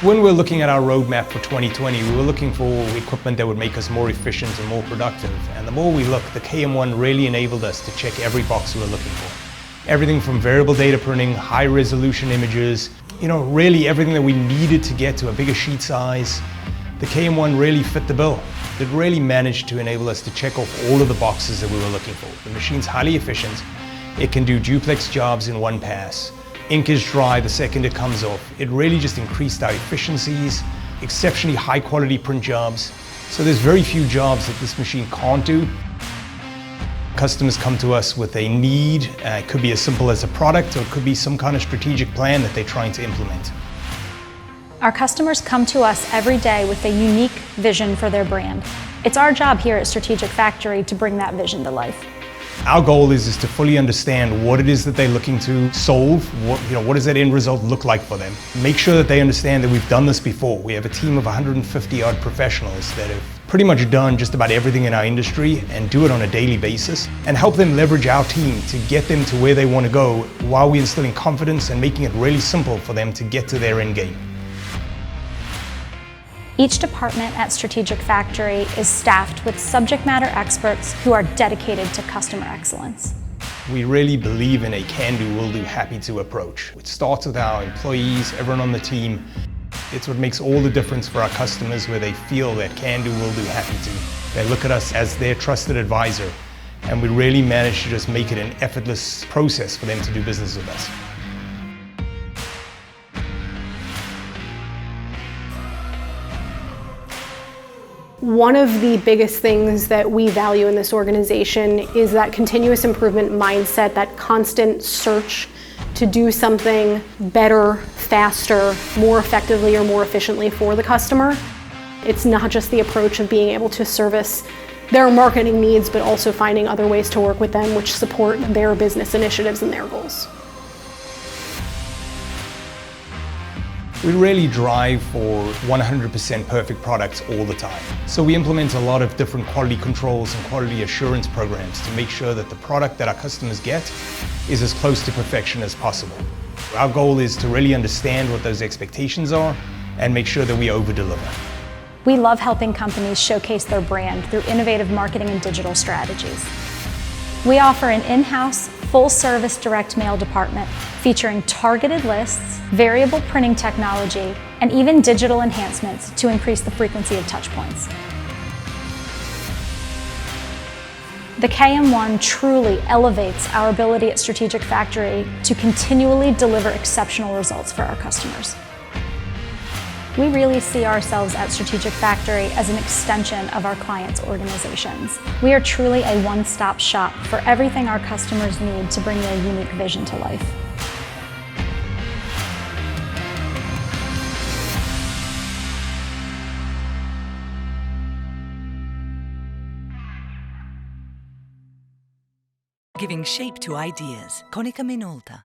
When we're looking at our roadmap for 2020, we were looking for equipment that would make us more efficient and more productive. And the more we looked, the KM-1 really enabled us to check every box we were looking for. Everything from variable data printing, high resolution images, really everything that we needed to get to a bigger sheet size. The KM-1 really fit the bill. It really managed to enable us to check off all of the boxes that we were looking for. The machine's highly efficient. It can do duplex jobs in one pass. Ink is dry the second it comes off. It really just increased our efficiencies, exceptionally high quality print jobs. So there's very few jobs that this machine can't do. Customers come to us with a need. It could be as simple as a product, or it could be some kind of strategic plan that they're trying to implement. Our customers come to us every day with a unique vision for their brand. It's our job here at Strategic Factory to bring that vision to life. Our goal is to fully understand what it is that they're looking to solve, what does that end result look like for them. Make sure that they understand that we've done this before. We have a team of 150 odd professionals that have pretty much done just about everything in our industry and do it on a daily basis, and help them leverage our team to get them to where they want to go while we're instilling confidence and making it really simple for them to get to their end game. Each department at Strategic Factory is staffed with subject matter experts who are dedicated to customer excellence. We really believe in a can-do, will-do, happy-to approach. It starts with our employees, everyone on the team. It's what makes all the difference for our customers, where they feel that can-do, will-do, happy-to. They look at us as their trusted advisor, and we really manage to just make it an effortless process for them to do business with us. One of the biggest things that we value in this organization is that continuous improvement mindset, that constant search to do something better, faster, more effectively or more efficiently for the customer. It's not just the approach of being able to service their marketing needs, but also finding other ways to work with them which support their business initiatives and their goals. We really drive for 100% perfect products all the time. So we implement a lot of different quality controls and quality assurance programs to make sure that the product that our customers get is as close to perfection as possible. Our goal is to really understand what those expectations are and make sure that we over-deliver. We love helping companies showcase their brand through innovative marketing and digital strategies. We offer an in-house, full-service direct mail department featuring targeted lists, variable printing technology, and even digital enhancements to increase the frequency of touchpoints. The KM-1 truly elevates our ability at Strategic Factory to continually deliver exceptional results for our customers. We really see ourselves at Strategic Factory as an extension of our clients' organizations. We are truly a one-stop shop for everything our customers need to bring their unique vision to life. Giving shape to ideas. Konica Minolta.